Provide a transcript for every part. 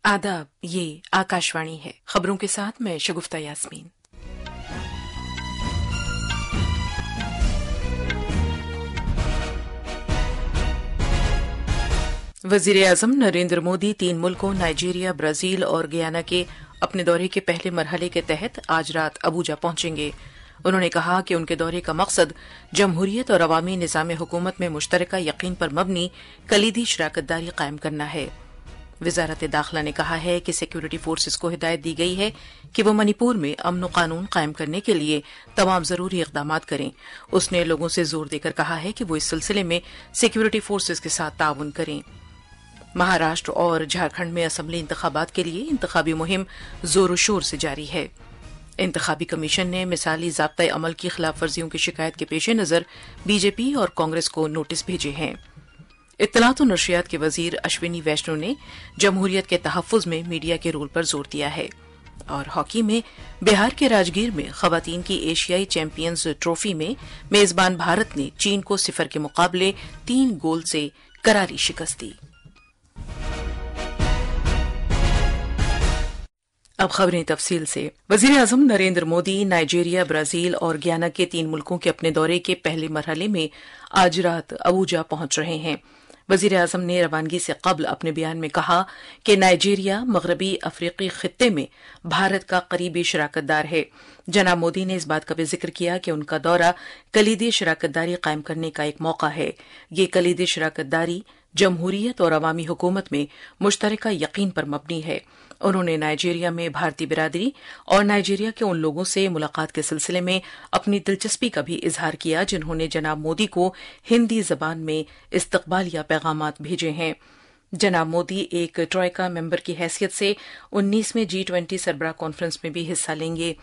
आदाब, ये आकाशवाणी है। खबरों के साथ मैं शगुफ्ता यास्मीन। वजीर आजम नरेंद्र मोदी 3 मुल्कों नाइजीरिया, ब्राजील और गियाना के अपने दौरे के पहले मरहले के तहत आज रात अबूजा पहुंचेंगे। उन्होंने कहा कि उनके दौरे का मकसद जमहूरियत और अवामी निज़ाम हुकूमत में मुश्तरका यकीन पर मबनी कलीदी शराकतदारी कायम करना है। वजारत दाखिला ने कहा है कि सिक्योरिटी फोर्सेज को हिदायत दी गई है कि वो मणिपुर में अमन कानून कायम करने के लिए तमाम जरूरी इकदाम करें। उसने लोगों से जोर देकर कहा है कि वो इस सिलसिले में सिक्योरिटी फोर्सेज के साथ ताउन करें। महाराष्ट्र और झारखंड में असम्बली इंतखाबात के लिए इंतखाबी मुहिम जोर शोर से जारी है। इंतखाबी कमीशन ने मिसाली ज़ाब्ता अमल की खिलाफ वर्जियों की शिकायत के पेश नज़र बीजेपी और कांग्रेस को नोटिस भेजे हैं। इत्तलात और नशरियात के वजीर अश्विनी वैष्णव ने जमहूरियत के तहफ़्फ़ुज़ में मीडिया के रोल पर जोर दिया है। और हॉकी में बिहार के राजगीर में खवातीन की एशियाई चैंपियंस ट्रॉफी में मेजबान भारत ने चीन को 0 के मुकाबले 3 गोल से करारी शिकस्त दी। अब खबरें तफसील से। वजीर आजम नरेंद्र मोदी नाइजीरिया, ब्राजील और गियाना के 3 मुल्कों के अपने दौरे के पहले मरहले में आज रात अबूजा पहुंच रहे हैं। वजीर आजम ने रवानगी से कबल अपने बयान में कहा कि नाइजीरिया मगरबी अफ्रीकी खित्ते में भारत का करीबी शराकतदार है। जनाब मोदी ने इस बात का भी जिक्र किया कि उनका दौरा कलीदी शराकतदारी कायम करने का एक मौका है। ये कलीदी शराकतदारी जमहूरियत और अवामी हुकूमत में मुश्तरका यकीन पर मबनी है। उन्होंने नाइजीरिया में भारतीय बिरादरी और नाइजीरिया के उन लोगों से मुलाकात के सिलसिले में अपनी दिलचस्पी का भी इजहार किया जिन्होंने जनाब मोदी को हिंदी जबान में इस्तकबालिया पैगामात भेजे हैं। जनाब मोदी एक ट्रॉयका मेंबर की हैसियत से 19वें G20 सरबराह कॉन्फ्रेंस में भी हिस्सा लेंगे।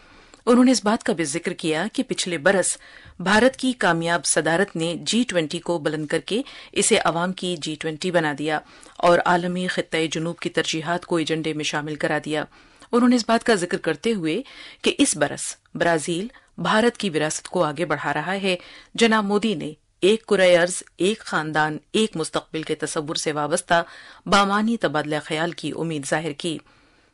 उन्होंने इस बात का भी जिक्र किया कि पिछले बरस भारत की कामयाब सदारत ने G20 को बुलंद करके इसे अवाम की G20 बना दिया और आलमी खित्ते जुनूब की तरजीहात को एजेंडे में शामिल करा दिया। उन्होंने इस बात का जिक्र करते हुए कि इस बरस ब्राजील भारत की विरासत को आगे बढ़ा रहा है। जनाब मोदी ने एक कुराए अर्ज, एक खानदान, एक मुस्तकबिल के तसव्वुर से वाबस्ता बामानी तबादला ख्याल की उम्मीद जाहिर की।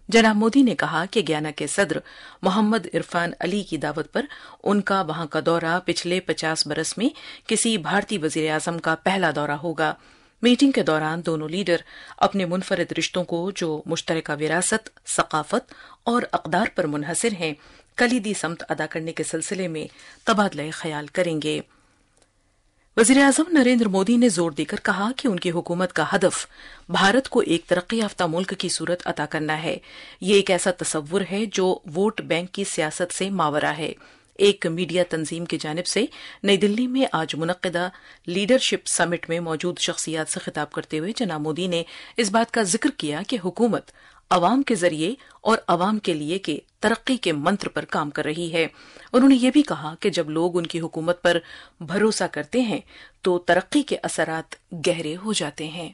जनाब मोदी ने कहा कि गियाना के सदर मोहम्मद इरफान अली की दावत पर उनका वहां का दौरा पिछले 50 बरस में किसी भारतीय वजीर आजम का पहला दौरा होगा। मीटिंग के दौरान दोनों लीडर अपने मुनफरिद रिश्तों को जो मुश्तरका विरासत, सकाफत और अक़दार पर मुनहसिर हैं, कलीदी समत अदा करने के सिलसिले में तबादला ख्याल करेंगे। वज़ीर आज़म नरेंद्र मोदी ने जोर देकर कहा कि उनकी हुकूमत का हदफ भारत को एक तरक्की याफ्ता मुल्क की सूरत अता करना है। ये एक ऐसा तसव्वुर है जो वोट बैंक की सियासत से मावरा है। एक मीडिया तंजीम की जानिब से नई दिल्ली में आज मुनक्किदा लीडरशिप समिट में मौजूद शख्सियात से खिताब करते हुए जनाब मोदी ने इस बात का जिक्र किया कि हुकूमत अवाम के जरिए और अवाम के लिए के तरक्की के मंत्र पर काम कर रही है। उन्होंने ये भी कहा कि जब लोग उनकी हुकूमत पर भरोसा करते हैं तो तरक्की के असरात गहरे हो जाते हैं।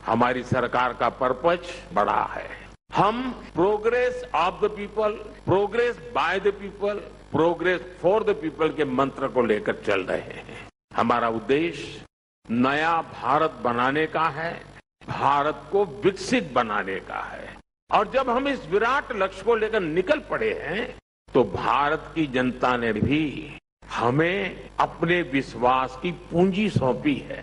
हमारी सरकार का पर्पज बड़ा है। हम progress of the people, progress by the people, progress for the people के मंत्र को लेकर चल रहे हैं। हमारा उद्देश्य नया भारत बनाने का है, भारत को विकसित बनाने का है। और जब हम इस विराट लक्ष्य को लेकर निकल पड़े हैं तो भारत की जनता ने भी हमें अपने विश्वास की पूंजी सौंपी है।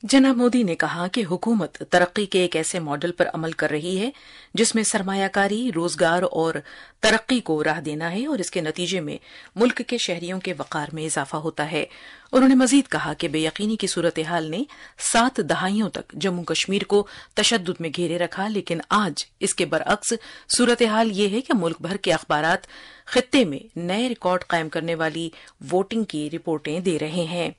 जनाब मोदी ने कहा कि हुकूमत तरक्की के एक ऐसे मॉडल पर अमल कर रही है जिसमें सरमायाकारी, रोजगार और तरक्की को राह देना है और इसके नतीजे में मुल्क के शहरियों के वक़ार में इजाफा होता है। उन्होंने मजीद कहा कि बेयकीनी की सूरत हाल ने 7 दहाइयों तक जम्मू कश्मीर को तशद्दुद में घेरे रखा, लेकिन आज इसके बरअक्स सूरत हाल ये है कि मुल्क भर के अखबारात खित्ते में नए रिकॉर्ड कायम करने वाली वोटिंग की रिपोर्टें दे रहे हैं।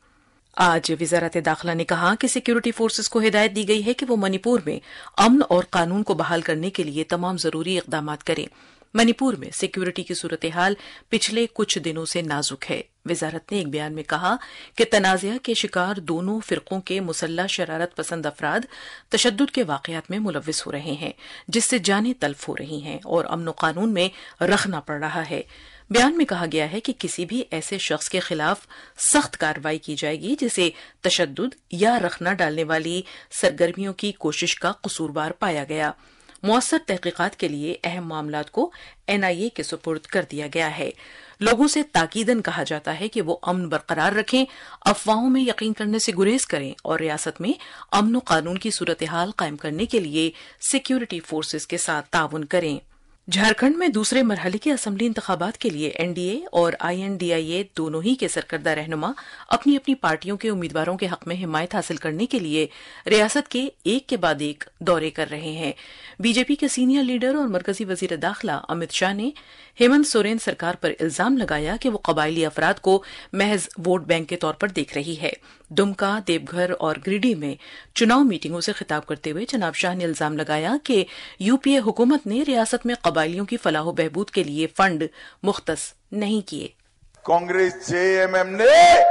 आज वजारत दाखिला ने कहा कि सिक्योरिटी फोर्सेज को हिदायत दी गई है कि वो मणिपुर में अमन और कानून को बहाल करने के लिए तमाम जरूरी इकदाम करें। मणिपुर में सिक्योरिटी की सूरत हाल पिछले कुछ दिनों से नाजुक है। वजारत ने एक बयान में कहा कि तनाज़ा के शिकार दोनों फिरकों के मुसल्लह शरारत पसंद अफराद तशद्दुद के वाकयात में मुलव्विस हो रहे हैं, जिससे जानें तल्फ हो रही हैं और अमन व कानून में रखना पड़ रहा है। बयान में कहा गया है कि किसी भी ऐसे शख्स के खिलाफ सख्त कार्रवाई की जाएगी जिसे तशद्दुद या रखना डालने वाली सरगर्मियों की कोशिश का कसूरवार पाया गया। مؤثر تحقیقات کے لیے اہم معاملات کو NIA کے سپرد کر دیا گیا ہے۔ لوگوں سے تاکیداً کہا جاتا ہے کہ وہ امن برقرار رکھیں، افواہوں میں یقین کرنے سے گریز کریں اور ریاست میں امن و قانون کی صورتحال قائم کرنے کے لیے سیکیورٹی فورسز کے ساتھ تعاون کریں۔ جھارکھنڈ میں دوسرے مرحلے کے اسمبلی انتخابات کے لیے NDA اور INDIA دونوں ہی کے سرکردہ رہنما اپنی اپنی پارٹیوں کے امیدواروں کے حق میں حمایت حاصل کرنے کے لیے ریاست کے ایک کے بعد ایک دورے کر رہے ہیں۔ BJP کے سینئر لیڈر اور مرکزی وزیر داخلہ امت شاہ نے ہیمنت سورین سرکار پر الزام لگایا کہ وہ قبائلی افراد کو محض ووٹ بینک کے طور پر دیکھ رہی ہے۔ دمکا، دیوگھر اور گریڈی میں چناؤ میٹنگوں سے خطاب کرتے ہوئے جناب شاہ نے الزام لگایا کہ UPA حکومت نے ریاست میں قبائلیوں کی فلاح و بہبود کے لیے فنڈ مختص نہیں کیے۔ کانگریس JMM نے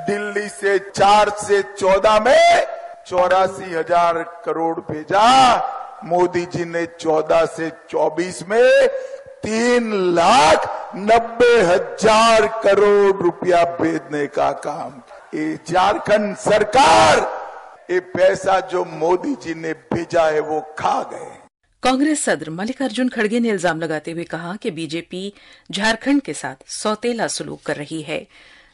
دلی سے 4 سے 14 میں 84,000 کروڑ بھیجا، مودی جی نے 14 سے 24 میں 3,90,000 کروڑ روپیہ بھیجنے کا کام۔ یہ جھارکھنڈ سرکار یہ پیسہ جو مودی جی نے بھیجا ہے وہ کھا گئے۔ کانگریس صدر ملکارجن کھڑگے نے الزام لگاتے ہوئے کہا کہ BJP جھارکھنڈ کے ساتھ سوتیلا سلوک کر رہی ہے۔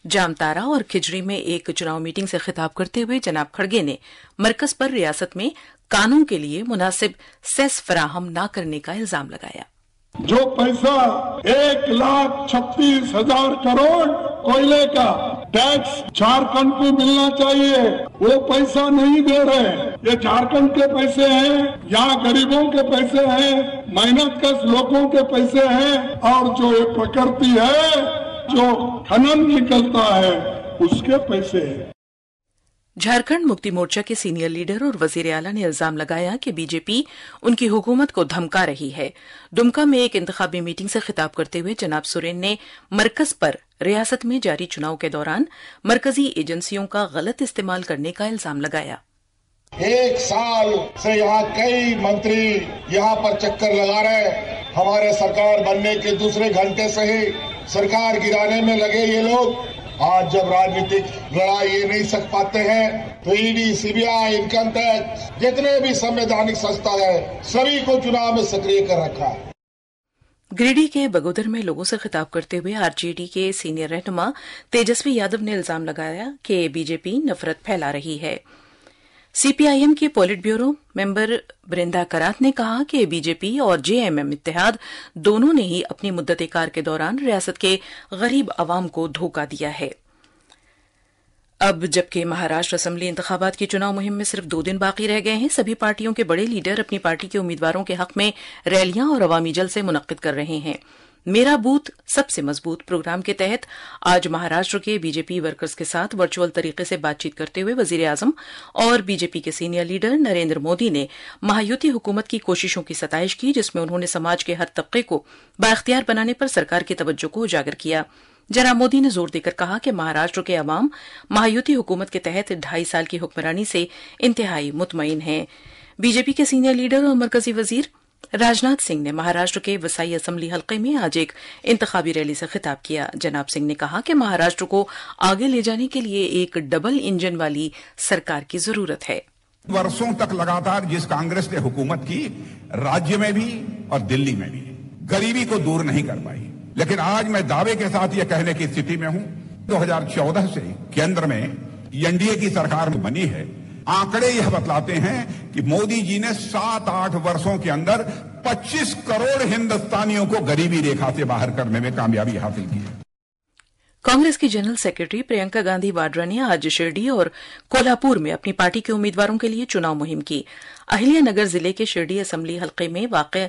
جامتارا اور کھجری میں ایک چناؤ میٹنگ سے خطاب کرتے ہوئے جناب کھڑگے نے مرکز پر ریاست میں قانون کے لیے مناسب سیس فراہم نہ کرنے کا الزام لگایا۔ جو پیسہ 1,36,000 کروڑ کوئلے کا ٹیکس جھارکھنڈ کو ملنا چاہیے وہ پیسہ نہیں دے رہے۔ یہ جھارکھنڈ کے پیسے ہیں، یہاں غریبوں کے پیسے ہیں، محنت کش لوگوں کے پیسے ہیں، اور جو یہ پرکرتی ہے جو کھنن نکلتا ہے اس کے پیسے ہیں۔ جھارکھنڈ مکتی مورچہ کے سینئر لیڈر اور وزیر اعلیٰ نے الزام لگایا کہ BJP ان کی حکومت کو دھمکا رہی ہے۔ دمکا میں ایک انتخابی میٹنگ سے خطاب کرتے ہوئے جناب سورین نے مرکز پر ریاست میں جاری چناؤ کے دوران مرکزی ایجنسیوں کا غلط استعمال کرنے کا الزام لگایا۔ 1 سال سے یہاں کئی منتری یہاں پر چکر لگا رہے، ہمارے سرکار بننے کے دوسرے گھنٹے سے ہی سرکار گرانے میں لگے یہ لوگ۔ آج جب راجنیتک لڑائی یہ نہیں سک پاتے ہیں تو ED CBI انکم ٹیکس جتنے بھی سنویدھانک سنستھا ہے سبھی کو چناؤ میں سکریہ کر رکھا ہے۔ گریڈی کے بگودر میں لوگوں سے خطاب کرتے ہوئے RJD کے سینئر رہنما تیجسوی یادو نے الزام لگایا کہ BJP نفرت پھیلا رہی ہے۔ CPIM کے پولٹ بیورو ممبر برندا کرات نے کہا کہ BJP اور JMM اتحاد دونوں نے ہی اپنی مدت کار کے دوران ریاست کے غریب عوام کو دھوکہ دیا ہے۔ اب جبکہ مہاراشٹر اسمبلی انتخابات کی چناؤ مہم میں صرف 2 دن باقی رہ گئے ہیں، سبھی پارٹیوں کے بڑے لیڈر اپنی پارٹی کے امیدواروں کے حق میں ریلیاں اور عوامی جلسے منعقد کر رہے ہیں۔ میرا بوتھ سب سے مضبوط پروگرام کے تحت آج مہاراشٹر کے BJP ورکرز کے ساتھ ورچوئل طریقے سے بات چیت کرتے ہوئے وزیر اعظم اور BJP کے سینئر لیڈر نریندر مودی نے مہایوتی حکومت کی کوششوں کی ستائش کی، جس میں انہوں نے سماج کے ہر طبقے کو بااختیار بنانے پر سرکار کی توجہ کو اجاگر کیا۔ جناب مودی نے زور دے کر کہا کہ مہاراشٹر کے عوام مہایوتی حکومت کے تحت 2.5 سال کی حکمرانی سے انتہائی مطمئن ہیں۔ BJP کے سینئر لیڈر اور مرکزی وزیر راجناتھ سنگھ نے مہاراشٹر کے وسائی اسمبلی حلقے میں آج ایک انتخابی ریلی سے خطاب کیا۔ جناب سنگھ نے کہا کہ مہاراشٹر کو آگے لے جانے کے لیے ایک ڈبل انجن والی سرکار کی ضرورت ہے۔ برسوں تک لگاتار جس کانگریس نے حکومت کی، راجیہ میں بھی اور دلی میں بھی غریبی کو دور نہیں کر پائی، لیکن آج میں دعوے کے ساتھ یہ کہنے کی استھتی میں ہوں 2014 سے کیندر میں NDA کی سرکار بنی ہے۔ آنکڑے یہ بتلاتے ہیں کہ مودی جی نے 7-8 برسوں کے اندر 25 کروڑ ہندوستانیوں کو غریبی ریکھا سے باہر کرنے میں کامیابی حاصل کی ہے۔ کانگریس کی جنرل سیکرٹری پرینکا گاندھی واڈرا نے آج شرڈی اور کولہاپور میں اپنی پارٹی کے امیدواروں کے لیے چناؤ مہم کی۔ اہلیہ نگر ضلع کے شرڈی اسمبلی حلقے میں واقع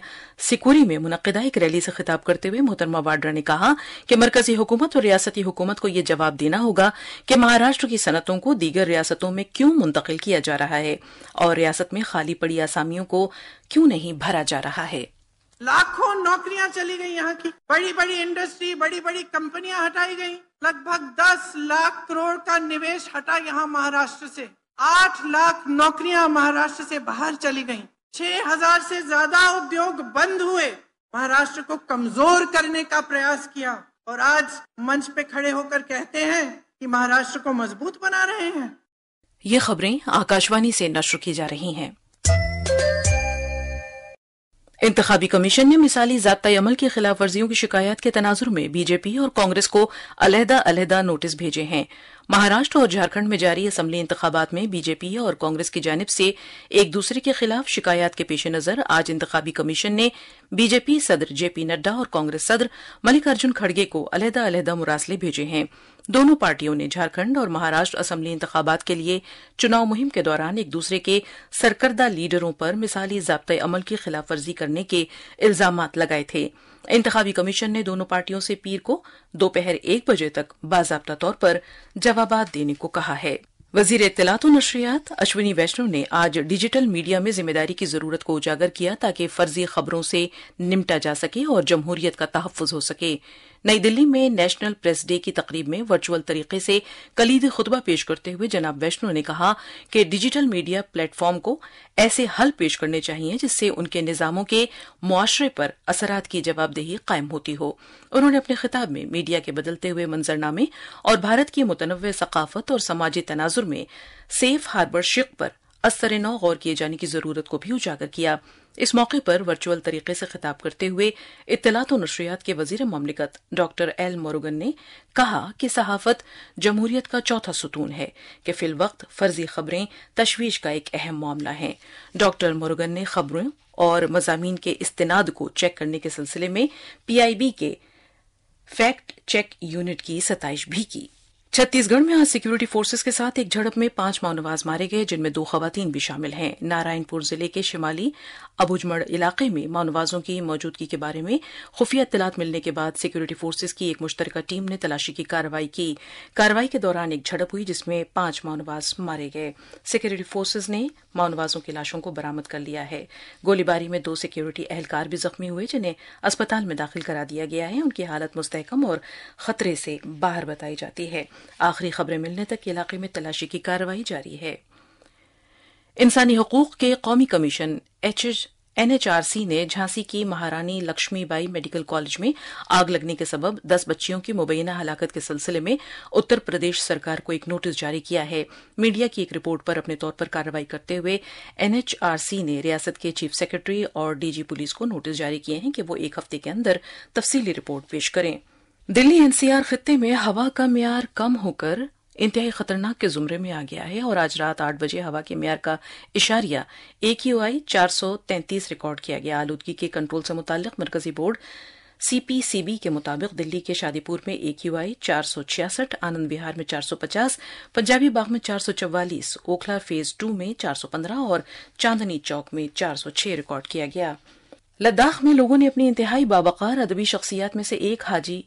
سکوری میں منعقدہ ایک ریلی سے خطاب کرتے ہوئے محترمہ واڈرا نے کہا کہ مرکزی حکومت اور ریاستی حکومت کو یہ جواب دینا ہوگا کہ مہاراشٹر کی صنعتوں کو دیگر ریاستوں میں کیوں منتقل کیا جا رہا ہے اور ریاست میں خالی پڑی آسامیوں کو کیوں نہیں بھرا جا رہا ہے۔ لاکھوں نوکریاں چلی گئی، یہاں کی بڑی بڑی انڈسٹری، بڑی بڑی کمپنیاں ہٹائی گئی، لگ بھگ 10 لاکھ کروڑ کا نویش ہٹا یہاں مہاراشٹر سے، 8 لاکھ نوکریاں مہاراشٹر سے باہر چلی گئیں، 6,000 سے زیادہ ادیوگ بند ہوئے، مہاراشٹر کو کمزور کرنے کا پریاس کیا، اور آج منچ پہ کھڑے ہو کر کہتے ہیں کہ مہاراشٹر کو مضبوط بنا رہے ہیں۔ یہ خبریں آکاشوانی سے نشر کی جا رہی ہیں۔ इंतखाबी कमीशन ने मिसाली ज़ाब्ता अमल की खिलाफ वर्जियों की शिकायत के तनाजुर में बीजेपी और कांग्रेस को अलहदा नोटिस भेजे हैं। महाराष्ट्र और झारखंड में जारी असम्बली इंतखाबात में बीजेपी और कांग्रेस की जानिब से एक दूसरे के खिलाफ शिकायत के पेश नज़र आज इंतखाबी कमीशन ने बीजेपी सदर जेपी नड्डा और कांग्रेस सदर मल्लिकार्जुन खड़गे को अलहदा मुरासले भेजे हैं। दोनों पार्टियों ने झारखंड और महाराष्ट्र असम्बली इंतखाबात के लिए चुनाव मुहिम के दौरान एक दूसरे के सरकर्दा लीडरों पर मिसाली ज़ाब्ता अमल की खिलाफ वर्जी करने के इल्जामात लगाए थे। इंतखाबी कमीशन ने दोनों पार्टियों से पीर को दोपहर 1 बजे तक बाज़ाब्ता तौर पर जवाबात देने को कहा है। वजीर इत्तलात और नशरियात अश्विनी वैष्णव ने आज डिजिटल मीडिया में जिम्मेदारी की जरूरत को उजागर किया ताकि फर्जी खबरों से निपटा जा सके और जमहूरियत का तहफ़्फ़ुज़ हो सके। नई दिल्ली में नेशनल प्रेस डे की तकरीब में वर्चुअल तरीके से कलीदी खुतबा पेश करते हुए जनाब वैष्णव ने कहा कि डिजिटल मीडिया प्लेटफॉर्म को ऐसे हल पेश करने चाहिए जिससे उनके निज़ामों के मुआशरे पर असरात की जवाबदेही कायम होती हो। उन्होंने अपने खिताब में मीडिया के बदलते हुए मंजरनामे और भारत की मुतनव्वे सकाफत और समाजी तनाजुर में सेफ हार्बर शिक पर असर नौ गौर किए जाने की जरूरत को भी उजागर किया। इस मौके पर वर्चुअल तरीके से खिताब करते हुए इत्तलात और नशरियात के वजीर ममलिकत डॉक्टर एल मोरुगन ने कहा कि सहाफत जमहूरियत का चौथा सुतून है कि फिल वक्त फर्जी खबरें तशवीश का एक अहम मामला है। डॉक्टर मोरुगन ने खबरों और मज़ामीन के इस्तिनाद को चेक करने के सिलसिले में पीआईबी के फैक्ट चेक यूनिट की सताइश भी की। छत्तीसगढ़ में आज सिक्योरिटी फोर्सेस के साथ एक झड़प में 5 माओनवाज मारे गए जिनमें 2 खवातीन भी शामिल हैं। नारायणपुर जिले के शिमाली अबुजमड़ इलाके में माओनवाजों की मौजूदगी के बारे में खुफिया इत्तलात मिलने के बाद सिक्योरिटी फोर्सेस की एक मुश्तरका टीम ने तलाशी की कार्रवाई की। कार्रवाई के दौरान एक झड़प हुई जिसमें 5 माओनवाज मारे गए। सिक्योरिटी फोर्सेस ने माओनवाजों की लाशों को बरामद कर लिया है। गोलीबारी में 2 सिक्योरिटी एहलकार भी जख्मी हुए जिन्हें अस्पताल में दाखिल करा दिया गया है। उनकी हालत मुस्तहकम और खतरे से बाहर बताई जाती है। आखिरी खबरें मिलने तक इलाके में तलाशी की कार्रवाई जारी है। इंसानी हकूक के कौमी कमीशन एनएचआरसी ने झांसी की महारानी लक्ष्मीबाई मेडिकल कॉलेज में आग लगने के सबब 10 बच्चियों की मुबैना हलाकत के सिलसिले में उत्तर प्रदेश सरकार को एक नोटिस जारी किया है। मीडिया की एक रिपोर्ट पर अपने तौर पर कार्रवाई करते हुए एनएचआरसी ने रियासत के चीफ सेक्रेटरी और डीजी पुलिस को नोटिस जारी किए हैं कि वो 1 हफ्ते के अंदर तफसीली रिपोर्ट पेश करें। दिल्ली एनसीआर खित्ते में हवा का म्यार कम होकर इंतहाई खतरनाक के जुमरे में आ गया है और आज रात 8 बजे हवा के म्यार का इशारिया AQI 433 रिकॉर्ड किया गया। आलूदगी के कंट्रोल से मुताल्लिक मरकजी बोर्ड CPCB के मुताबिक दिल्ली के शादीपुर में AQI 466, आनंद विहार में 450, पंजाबी बाग में 444, ओखला फेज 2 में 415 और चांदनी चौक में 406 रिकॉर्ड किया गया। लद्दाख में लोगों ने अपनी इंतहाई बावकार अदबी शख्सियात में से एक हाजी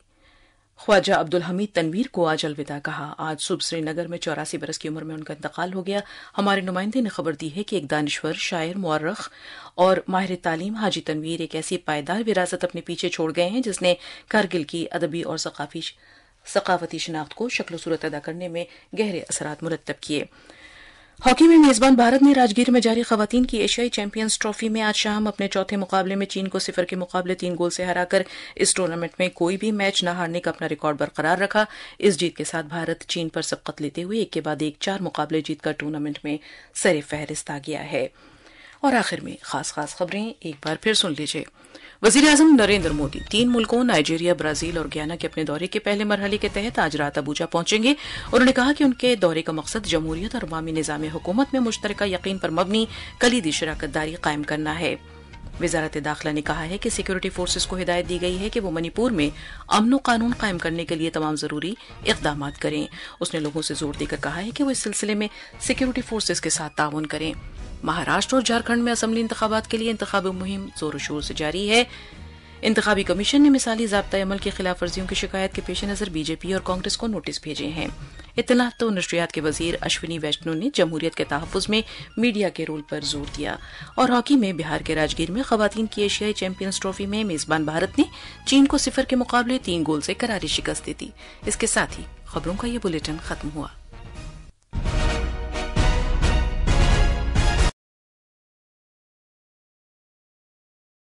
ख्वाजा अब्दुल हमीद तनवीर को आज अलविदा कहा। आज सुबह श्रीनगर में 84 बरस की उम्र में उनका इंतकाल हो गया। हमारे नुमाइंदे ने खबर दी है कि एक दानिश्वर, शायर, मुअर्रिख और माहिर तालीम हाजी तनवीर एक ऐसी पायदार विरासत अपने पीछे छोड़ गए हैं जिसने कारगिल की अदबी और सकाफती शिनाख्त को शक्ल सूरत अदा करने में गहरे असरात मुरत्तब किए। हॉकी में मेजबान भारत ने राजगीर में जारी खवातीन की एशियाई चैंपियंस ट्रॉफी में आज शाम अपने चौथे मुकाबले में चीन को 0 के मुकाबले 3 गोल से हराकर इस टूर्नामेंट में कोई भी मैच न हारने का अपना रिकॉर्ड बरकरार रखा। इस जीत के साथ भारत चीन पर सबकत लेते हुए एक के बाद एक 4 मुकाबले जीतकर टूर्नामेंट में सरे फहरिस्त आ गया है। और आखिर में खास खबरें एक बार फिर सुन लीजिए। वजीर आजम नरेंद्र मोदी 3 मुल्कों नाइजीरिया, ब्राजील और गयाना के अपने दौरे के पहले मरहले के तहत आज रात अबूजा पहुंचेंगे। उन्होंने कहा कि उनके दौरे का मकसद जमहूरियत और अवामी निज़ाम हुकूमत में मुश्तरका यकीन पर मबनी कलीदी शराकतदारी कायम करना है। वजारत दाखिला ने कहा है कि सिक्योरिटी फोर्सेस को हिदायत दी गई है कि वो मणिपुर में अमन व कानून कायम करने के लिए तमाम जरूरी इकदाम करें। उसने लोगों से जोर देकर कहा है कि वो इस सिलसिले में सिक्योरिटी फोर्सेस के साथ ताउन करें। महाराष्ट्र और झारखंड में असम्बली इंतखाबात के लिए इंतखाबी मुहिम जोर शोर से जारी है। इंतखाबी कमीशन ने मिसाली ज़ाब्ता अमल की खिलाफ वर्जियों की शिकायत के पेश नज़र बीजेपी और कांग्रेस को नोटिस भेजे हैं। इत्तलात और नशरियात के वजीर अश्विनी वैष्णव ने जमहूरियत के तहफ़्फ़ुज़ में मीडिया के रोल पर जोर दिया। और हॉकी में बिहार के राजगीर में खवातीन की एशियाई चैंपियंस ट्रॉफी में मेजबान भारत ने चीन को 0 के मुकाबले 3 गोल से करारी शिकस्त दी। इसके साथ ही खबरों का ये बुलेटिन खत्म हुआ।